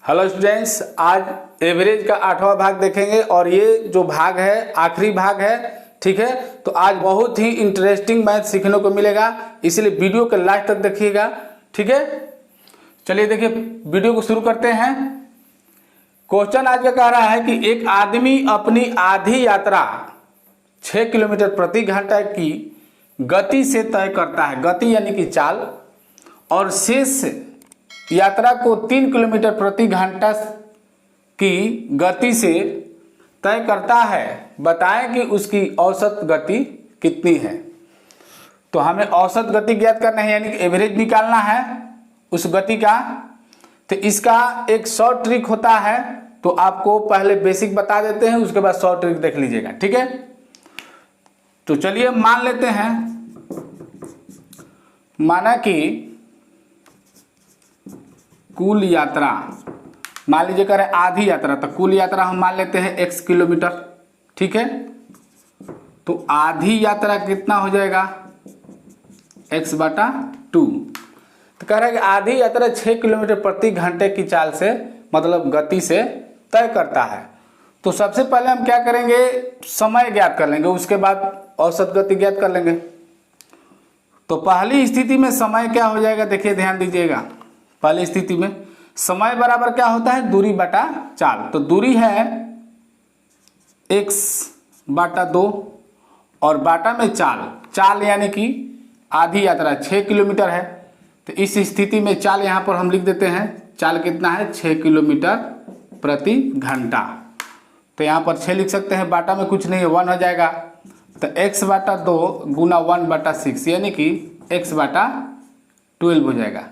Hello students, आज average का 8वां भाग देखेंगे और ये जो भाग है आखिरी भाग है। ठीक है, तो आज बहुत ही इंटरेस्टिंग मैथ सीखने को मिलेगा, इसलिए वीडियो के लास्ट तक देखिएगा। ठीक है, चलिए देखिए वीडियो को शुरू करते हैं। क्वेश्चन आज का कह रहा है कि एक आदमी अपनी आधी यात्रा 6 किलोमीटर प्रति घंटा की गति से तय करता है, गति यानी कि चाल, और शेष यात्रा को 3 किलोमीटर प्रति घंटा की गति से तय करता है। बताएं कि उसकी औसत गति कितनी है। तो हमें औसत गति ज्ञात करना है, यानी कि एवरेज निकालना है उस गति का। तो इसका एक शॉर्ट ट्रिक होता है, तो आपको पहले बेसिक बता देते हैं, उसके बाद शॉर्ट ट्रिक देख लीजिएगा। ठीक है, तो चलिए मान लेते हैं, माना कि कुल यात्रा, मान लीजिए करें आधी यात्रा, तो कुल यात्रा हम मान लेते हैं x किलोमीटर। ठीक है, तो आधी यात्रा कितना हो जाएगा, x/2। तो कह रहा है कि आधी यात्रा 6 किलोमीटर प्रति घंटे की चाल से, मतलब गति से तय करता है। तो सबसे पहले हम क्या करेंगे, समय ज्ञात कर लेंगे, उसके बाद औसत गति ज्ञात कर लेंगे। तो पहली स्थिति में समय क्या हो जाएगा, देखिए ध्यान दीजिएगा। पहली स्थिति में समय बराबर क्या होता है, दूरी बटा चाल। तो दूरी है x/2 और बाटा में चाल, चाल यानी कि आधी यात्रा 6 किलोमीटर है। तो इस स्थिति में चाल यहाँ पर हम लिख देते हैं, चाल कितना है 6 किलोमीटर प्रति घंटा। तो यहाँ पर 6 लिख सकते हैं, बाटा में कुछ नहीं है 1 हो जाएगा। तो x/2 गुना 1/6 यानी कि x/12 हो जाएगा।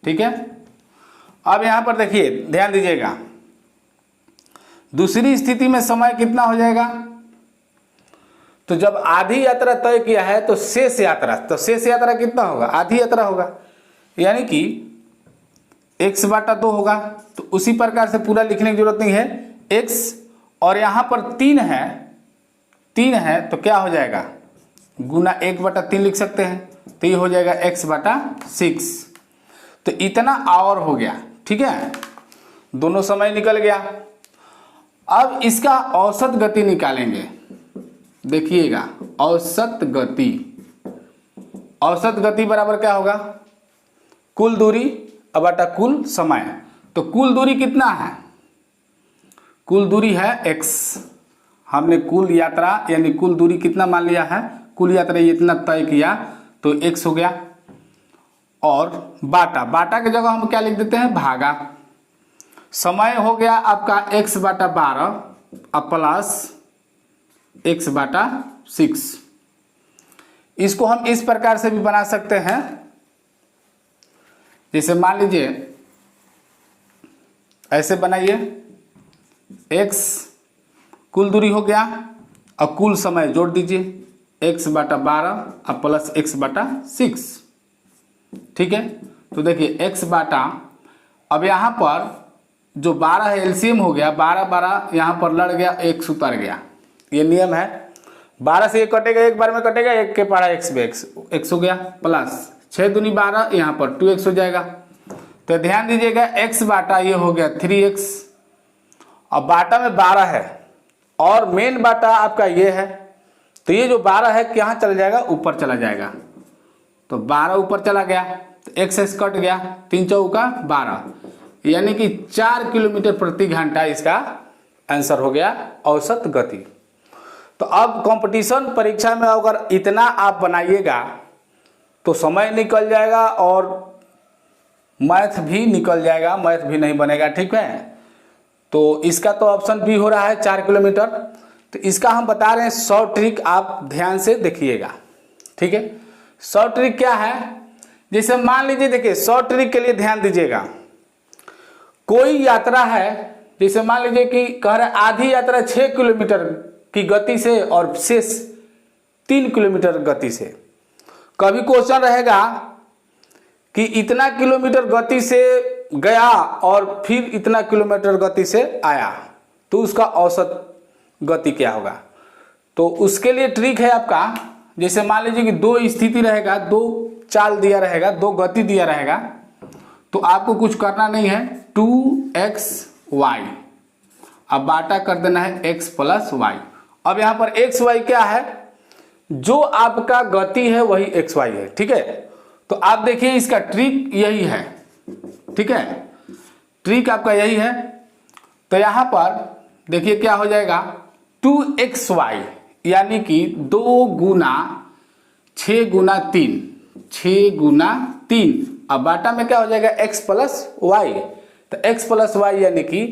ठीक है, अब यहां पर देखिए ध्यान दीजिएगा, दूसरी स्थिति में समय कितना हो जाएगा। तो जब आधी यात्रा तय किया है तो शेष यात्रा, तो शेष यात्रा कितना होगा, आधी यात्रा होगा, यानी कि x/2 होगा। तो उसी प्रकार से पूरा लिखने की जरूरत नहीं है, x और यहां पर 3 है तो क्या हो जाएगा, गुना 1/3 लिख सकते हैं। तो ये हो जाएगा x/6। तो इतना आवर हो गया। ठीक है, दोनों समय निकल गया। अब इसका औसत गति निकालेंगे। देखिएगा, औसत गति, औसत गति बराबर क्या होगा, कुल दूरी बटा कुल समय। तो कुल दूरी कितना है, कुल दूरी है x, हमने कुल यात्रा यानी कुल दूरी कितना मान लिया है, कुल यात्रा इतना तय किया तो x हो गया। और बाटा की जगह हम क्या लिख देते हैं, भागा। समय हो गया आपका x/12 अब प्लस x/6। इसको हम इस प्रकार से भी बना सकते हैं, जैसे मान लीजिए ऐसे बनाइए, x कुल दूरी हो गया और कुल समय जोड़ दीजिए, x/12 अब प्लस x/6। ठीक है, तो देखिए x/, अब यहाँ पर जो 12 है एलसीएम हो गया, 12 यहाँ पर लड़ गया, x उतर गया, ये नियम है। 12 से 1 कटेगा, एक बार में कटेगा, 1 के पारा x हो गया, प्लस 6 दूनी 12, यहाँ पर 2x हो जाएगा। तो ध्यान दीजिएगा, x/, ये हो गया 3x, अब बाटा में 12 है और मेन बाटा आपका ये है। तो ये जो 12 है यहाँ चला जाएगा, ऊपर चला जाएगा, तो 12 ऊपर चला गया, तो x कट गया, 3 चौका 12, यानी कि 4 किलोमीटर प्रति घंटा इसका आंसर हो गया, औसत गति। तो अब कंपटीशन परीक्षा में अगर इतना आप बनाइएगा तो समय निकल जाएगा और मैथ भी निकल जाएगा, मैथ भी नहीं बनेगा। ठीक है, तो इसका तो ऑप्शन बी हो रहा है 4 किलोमीटर। तो इसका हम बता रहे हैं शॉर्ट ट्रिक, आप ध्यान से देखिएगा। ठीक है, शॉर्ट ट्रिक क्या है, जैसे मान लीजिए, देखिए शॉर्ट ट्रिक के लिए ध्यान दीजिएगा, कोई यात्रा है, जैसे मान लीजिए कि कह रहे आधी यात्रा 6 किलोमीटर की गति से और शेष 3 किलोमीटर गति से। कभी क्वेश्चन रहेगा कि इतना किलोमीटर गति से गया और फिर इतना किलोमीटर गति से आया, तो उसका औसत गति क्या होगा। तो उसके लिए ट्रिक है आपका, जैसे मान लीजिए कि 2 स्थिति रहेगा, 2 चाल दिया रहेगा, 2 गति दिया रहेगा, तो आपको कुछ करना नहीं है, 2xy, अब बाटा कर देना है x प्लस वाई। अब यहाँ पर एक्स वाई क्या है, जो आपका गति है वही एक्स वाई है, ठीक है। तो आप देखिए इसका ट्रिक यही है, ठीक है, ट्रिक आपका यही है। तो यहाँ पर देखिए क्या हो जाएगा, 2xy यानी कि 2 गुना 6 गुना 3, 6 गुना 3। अब बाटा में क्या हो जाएगा, x प्लस वाई। तो x प्लस वाई यानी कि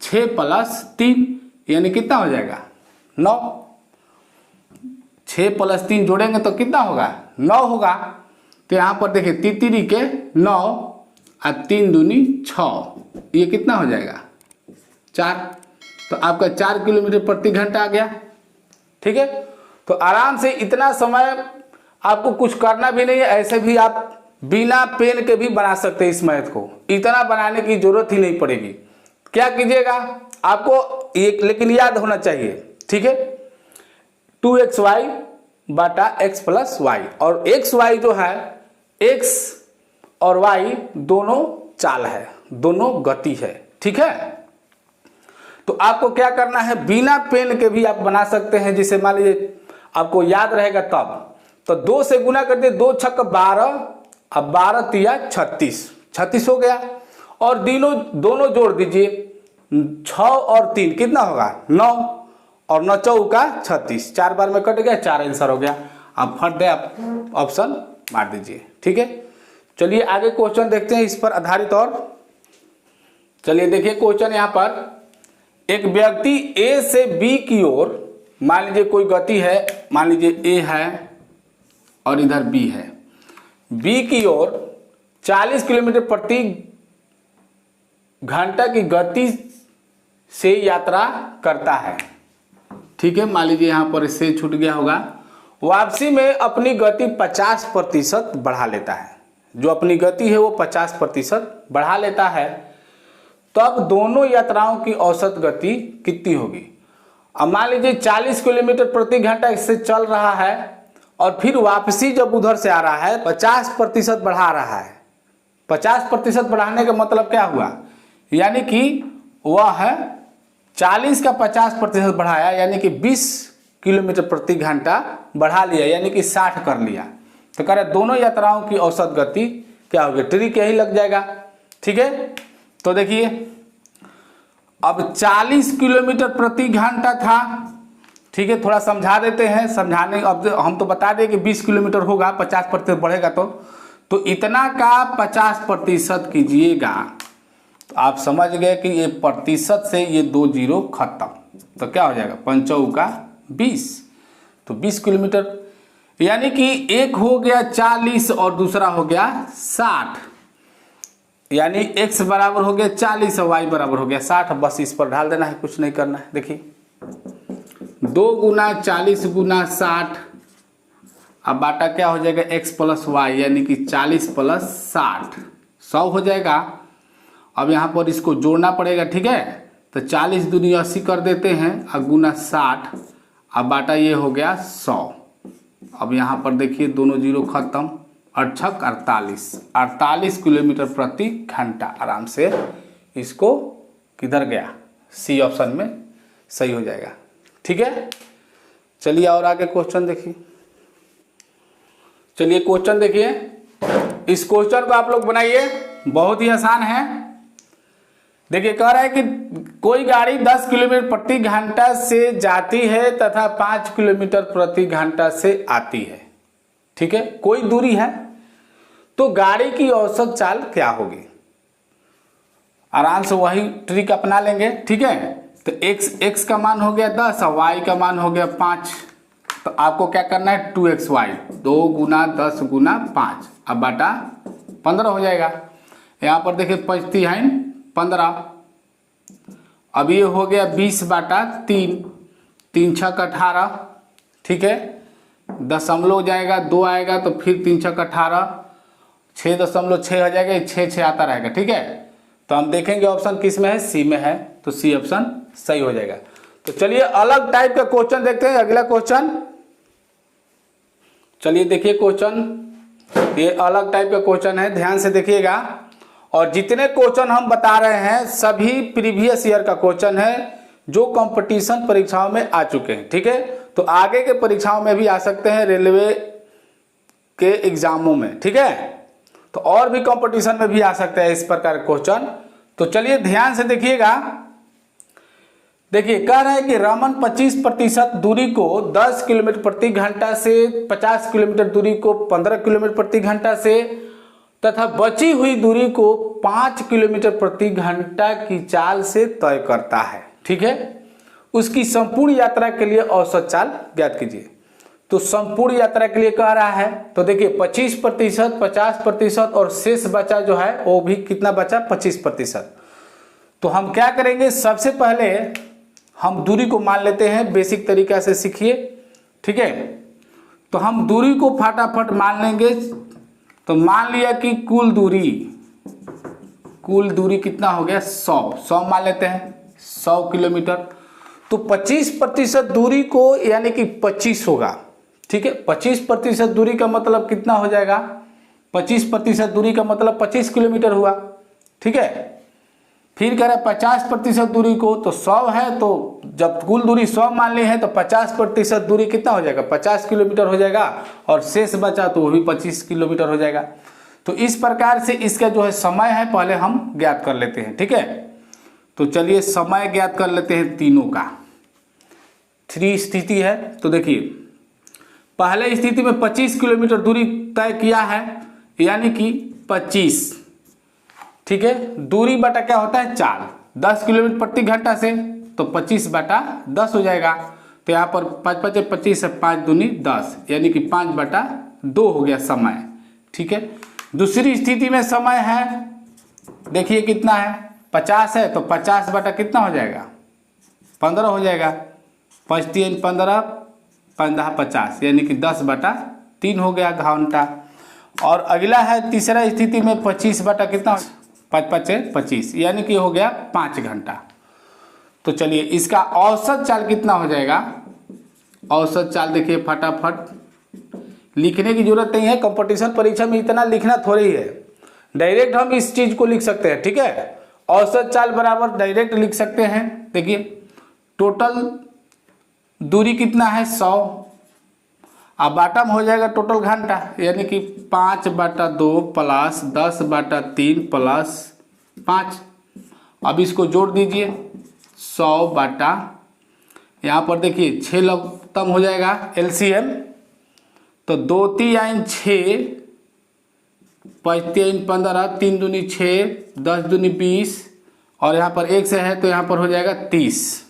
6 प्लस 3 यानी कितना हो जाएगा, 9। 6 प्लस 3 जोड़ेंगे तो कितना होगा, 9 होगा। तो यहाँ पर देखिए तितरी के 9 और 3 दूनी 6, ये कितना हो जाएगा, 4। तो आपका 4 किलोमीटर प्रति घंटा आ गया, ठीक है। तो आराम से इतना समय आपको कुछ करना भी नहीं है, ऐसे भी आप बिना पेन के भी बना सकते हैं इस मैथ को, इतना बनाने की जरूरत ही नहीं पड़ेगी। क्या कीजिएगा आपको एक लेकिन याद होना चाहिए, ठीक है, 2xy बाटा x प्लस वाई। और xy जो है, x और y दोनों चाल है, दोनों गति है, ठीक है। तो आपको क्या करना है, बिना पेन के भी आप बना सकते हैं, जिसे मान लीजिए आपको याद रहेगा तब। तो 2 से गुना कर दिए, 2 छक्का 12, अब 12 तिया 36, 36 हो गया। और दोनों जोड़ दीजिए, 6 और 3 कितना होगा, 9, और 9 चौका 36, 4 बार में कट गया, 4 आंसर हो गया। अब फट दे आप ऑप्शन मार दीजिए, ठीक है। चलिए आगे क्वेश्चन देखते हैं इस पर आधारित। और चलिए देखिए क्वेश्चन यहाँ पर, एक व्यक्ति ए से बी की ओर, मान लीजिए कोई गति है, मान लीजिए ए है और इधर बी है, बी की ओर 40 किलोमीटर प्रति घंटा की गति से यात्रा करता है, ठीक है। मान लीजिए यहाँ पर इससे छूट गया होगा। वापसी में अपनी गति 50% बढ़ा लेता है, जो अपनी गति है वो 50% बढ़ा लेता है, तब दोनों यात्राओं की औसत गति कितनी होगी। अब मान लीजिए 40 किलोमीटर प्रति घंटा इससे चल रहा है, और फिर वापसी जब उधर से आ रहा है 50% बढ़ा रहा है। 50% बढ़ाने का मतलब क्या हुआ, यानी कि वह है 40 का 50% बढ़ाया, यानी कि 20 किलोमीटर प्रति घंटा बढ़ा लिया, यानी कि 60 कर लिया। तो कह रहे दोनों यात्राओं की औसत गति क्या होगी, ट्रिक यही लग जाएगा, ठीक है। तो देखिए अब 40 किलोमीटर प्रति घंटा था, ठीक है, थोड़ा समझा देते हैं, समझाने अब हम तो बता दें कि 20 किलोमीटर होगा, 50% बढ़ेगा तो इतना का 50% कीजिएगा, तो आप समझ गए कि ये प्रतिशत से ये 2 जीरो खत्म, तो क्या हो जाएगा, 5 का 20, तो 20 किलोमीटर, यानी कि एक हो गया 40 और दूसरा हो गया 60, यानी x बराबर हो गया 40 और y बराबर हो गया 60। बस इस पर ढाल देना है, कुछ नहीं करना है। देखिए 2 गुना 40 गुना 60, अब बाटा क्या हो जाएगा, x प्लस वाई, यानी कि 40 प्लस 60, 100 हो जाएगा। अब यहाँ पर इसको जोड़ना पड़ेगा, ठीक है। तो 40 दूनी 80 कर देते हैं, और गुना 60, अब बाटा ये हो गया 100। अब यहाँ पर देखिए दोनों जीरो खत्म, 8 48 किलोमीटर प्रति घंटा। आराम से इसको किधर गया, सी ऑप्शन में सही हो जाएगा, ठीक है। चलिए और आगे क्वेश्चन देखिए। चलिए क्वेश्चन देखिए, इस क्वेश्चन को आप लोग बनाइए, बहुत ही आसान है। देखिए कह रहा है कि कोई गाड़ी 10 किलोमीटर प्रति घंटा से जाती है तथा 5 किलोमीटर प्रति घंटा से आती है, ठीक है, कोई दूरी है, तो गाड़ी की औसत चाल क्या होगी। आराम से वही ट्रिक अपना लेंगे, ठीक है। तो x का मान हो गया 10 और y का मान हो गया 5, तो आपको क्या करना है, 2xy, 2 गुना 10 गुना 5, अब बाटा 15 हो जाएगा। यहाँ पर देखिए 5 3 15, अब ये हो गया 20 बाटा 3, 3 6 18, ठीक है, दशमलव जाएगा 2 आएगा, तो फिर 3 6 18, 6.6 हो जाएगा, 6 6 आता रहेगा, ठीक है। तो हम देखेंगे ऑप्शन किस में है, सी में है, तो सी ऑप्शन सही हो जाएगा। तो चलिए अलग टाइप का क्वेश्चन देखते हैं, अगला क्वेश्चन। चलिए देखिए क्वेश्चन, ये अलग टाइप का क्वेश्चन है, ध्यान से देखिएगा और जितने क्वेश्चन हम बता रहे हैं सभी प्रीवियस ईयर का क्वेश्चन है जो कंपटीशन परीक्षाओं में आ चुके हैं। ठीक है, तो आगे के परीक्षाओं में भी आ सकते हैं, रेलवे के एग्जामों में। ठीक है, तो और भी कंपटीशन में भी आ सकते हैं इस प्रकार के क्वेश्चन। तो चलिए ध्यान से देखिएगा। देखिए कह रहे हैं कि रमन 25% दूरी को 10 किलोमीटर प्रति घंटा से, 50 किलोमीटर दूरी को 15 किलोमीटर प्रति घंटा से तथा बची हुई दूरी को 5 किलोमीटर प्रति घंटा की चाल से तय करता है। ठीक है, उसकी संपूर्ण यात्रा के लिए औसत चाल ज्ञात कीजिए। तो संपूर्ण यात्रा के लिए कह रहा है, तो देखिए 25%, 50% और शेष बचा जो है वो भी कितना बचा, 25%। तो हम क्या करेंगे, सबसे पहले हम दूरी को मान लेते हैं, बेसिक तरीका से सीखिए। ठीक है, तो हम दूरी को फटाफट मान लेंगे। तो मान लिया कि कुल दूरी कितना हो गया, 100 मान लेते हैं, 100 किलोमीटर। तो 25% दूरी को यानी कि 25 होगा। ठीक है, 25% दूरी का मतलब कितना हो जाएगा, 25% दूरी का मतलब 25 किलोमीटर हुआ। ठीक है, फिर कह रहा है 50% दूरी को, तो 100 है, तो जब कुल दूरी 100 मान ली है तो 50% दूरी कितना हो जाएगा, 50 किलोमीटर हो जाएगा, और शेष बचा तो वो भी 25 किलोमीटर हो जाएगा। तो इस प्रकार से इसका जो है समय है पहले हम ज्ञात कर लेते हैं। ठीक है, तो चलिए समय ज्ञात कर लेते हैं तीनों का। 3 स्थिति है, तो देखिए पहले स्थिति में 25 किलोमीटर दूरी तय किया है, यानी कि 25। ठीक है, दूरी बटा क्या होता है, चाल, 10 किलोमीटर प्रति घंटा से, तो 25/10 हो जाएगा। तो यहाँ पर 5 5 25 है, 5 दूनी 10, यानी कि 5/2 हो गया समय। ठीक है, दूसरी स्थिति में समय है, देखिए कितना है, 50 है, तो 50 बटा कितना हो जाएगा, 15 हो जाएगा। 5 3 15, 15 50, यानी कि 10/3 हो गया घंटा। और अगला है तीसरा स्थिति में 25 बटा कितना, 5 5 25, यानी कि हो गया 5 घंटा। तो चलिए इसका औसत चाल कितना हो जाएगा, औसत चाल देखिए फटाफट, लिखने की जरूरत नहीं है, कंपटीशन परीक्षा में इतना लिखना थोड़ी है, डायरेक्ट हम इस चीज को लिख सकते हैं। ठीक है, औसत चाल बराबर डायरेक्ट लिख सकते हैं। देखिए टोटल दूरी कितना है, 100, अब बाटम हो जाएगा टोटल घंटा, यानी कि 5/2 प्लस 10/3 प्लस 5। अब इसको जोड़ दीजिए, 100 बटा, यहाँ पर देखिए 6 लघुत्तम हो जाएगा एलसीएम, तो 2 3 6, 5 3 15, 3 दूनी 6, 10 दूनी 20, और यहाँ पर 1 से है तो यहाँ पर हो जाएगा 30।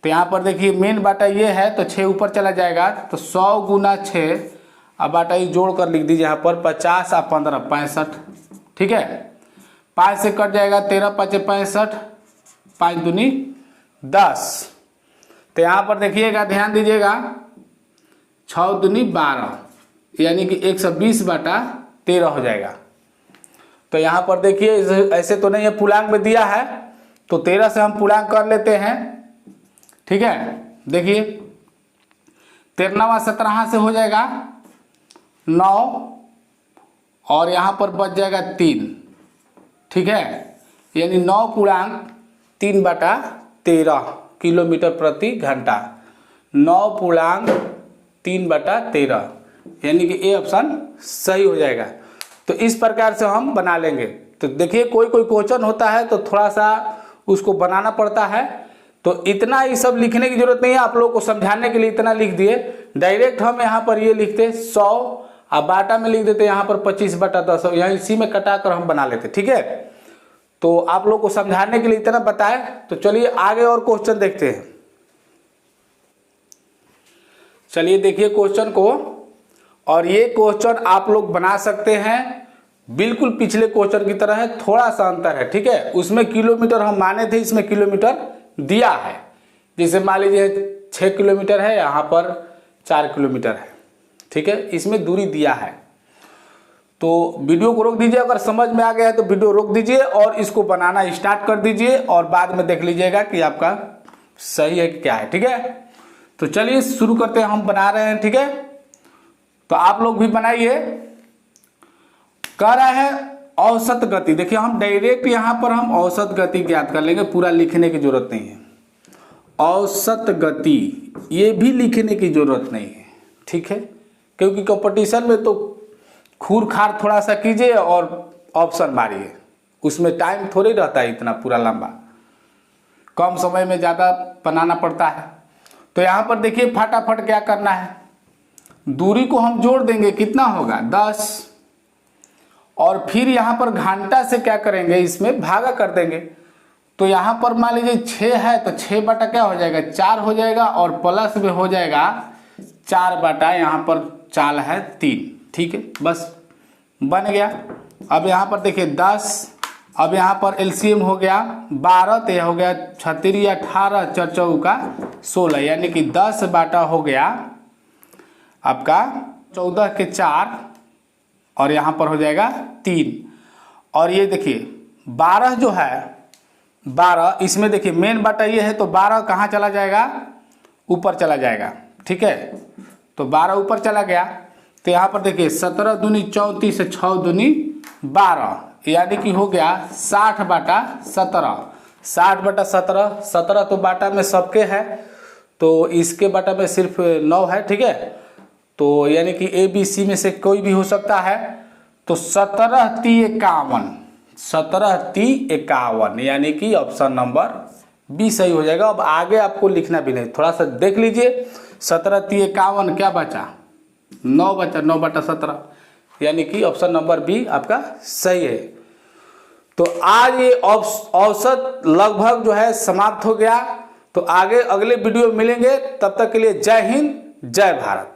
तो यहाँ पर देखिए मेन बाटा ये है, तो 6 ऊपर चला जाएगा, तो 100 गुना 6, अब बाटा ये जोड़ कर लिख दीजिए यहाँ पर, 50 और 15 65। ठीक है, 5 से कट जाएगा, 13 5 65, 5 दूनी 10। तो यहाँ पर देखिएगा, ध्यान दीजिएगा, 6 दूनी 12, यानी कि 120/13 हो जाएगा। तो यहाँ पर देखिए ऐसे तो नहीं है, पूर्णांक में दिया है, तो 13 से हम पूर्णांक कर लेते हैं। ठीक है, देखिए 13वां 17 से हो जाएगा 9, और यहाँ पर बच जाएगा 3। ठीक है, यानी 9 पूर्णांक 3/13 किलोमीटर प्रति घंटा, 9 पूर्णांक 3/13, यानी कि ए ऑप्शन सही हो जाएगा। तो इस प्रकार से हम बना लेंगे। तो देखिए कोई कोई क्वेश्चन होता है तो थोड़ा सा उसको बनाना पड़ता है, तो इतना ही सब लिखने की जरूरत नहीं है, आप लोगों को समझाने के लिए इतना लिख दिए। डायरेक्ट हम यहाँ पर ये लिखते 100, अब बाटा में लिख देते यहाँ पर 25/10, यहाँ इसी में कटा कर हम बना लेते। ठीक है, तो आप लोग को समझाने के लिए इतना बताए। तो चलिए आगे और क्वेश्चन देखते हैं। चलिए देखिए क्वेश्चन को, और ये क्वेश्चन आप लोग बना सकते हैं बिल्कुल पिछले क्वेश्चन की तरह है, थोड़ा सा अंतर है। ठीक है, उसमें किलोमीटर हम माने थे, इसमें किलोमीटर दिया है। जैसे मान लीजिए 6 किलोमीटर है, यहाँ पर 4 किलोमीटर है। ठीक है, इसमें दूरी दिया है। तो वीडियो को रोक दीजिए, अगर समझ में आ गया है तो वीडियो रोक दीजिए और इसको बनाना स्टार्ट कर दीजिए, और बाद में देख लीजिएगा कि आपका सही है कि क्या है। ठीक है, तो चलिए शुरू करते हैं, हम बना रहे हैं। ठीक है, तो आप लोग भी बनाइए। कह रहा है औसत गति, देखिए हम डायरेक्ट यहाँ पर हम औसत गति ज्ञात कर लेंगे, पूरा लिखने की जरूरत नहीं है। औसत गति ये भी लिखने की जरूरत नहीं है, ठीक है, क्योंकि कंपटीशन में तो खूर खार थोड़ा सा कीजिए और ऑप्शन मारिए, उसमें टाइम थोड़ी रहता है इतना पूरा लंबा, कम समय में ज़्यादा बनाना पड़ता है। तो यहाँ पर देखिए फटाफट क्या करना है, दूरी को हम जोड़ देंगे, कितना होगा 10, और फिर यहाँ पर घंटा से क्या करेंगे, इसमें भागा कर देंगे। तो यहाँ पर मान लीजिए 6 है तो 6 बटा क्या हो जाएगा 4 हो जाएगा, और प्लस में हो जाएगा 4 बटा यहाँ पर चाल है 3, ठीक है, बस बन गया। अब यहाँ पर देखिए 10, अब यहाँ पर एलसीएम हो गया 12, तो यह हो गया 36 18 4 चौका 16, यानी कि 10 बाटा हो गया आपका 14 के 4, और यहाँ पर हो जाएगा 3। और ये देखिए 12 जो है 12, इसमें देखिए मेन बाटा ये है, तो 12 कहाँ चला जाएगा, ऊपर चला जाएगा, ठीक है, तो 12 ऊपर चला गया। तो यहाँ पर देखिए 17 दूनी 34 से 6 दूनी 12, यानी कि हो गया 60 बटा 17, 60 बटा 17, 17 तो बाटा में सबके है, तो इसके बाटा में सिर्फ 9 है, ठीक है, तो यानी कि ए बी सी में से कोई भी हो सकता है। तो 17 × 51, 17 × 51, यानी कि ऑप्शन नंबर बी सही हो जाएगा। अब आगे आपको लिखना भी नहीं, थोड़ा सा देख लीजिए, 17 × 51 क्या बचा, 9 बचा, 9 बटा 17, यानी कि ऑप्शन नंबर बी आपका सही है। तो आज ये औसत लगभग जो है समाप्त हो गया। तो आगे अगले वीडियो मिलेंगे, तब तक के लिए जय हिंद जय भारत।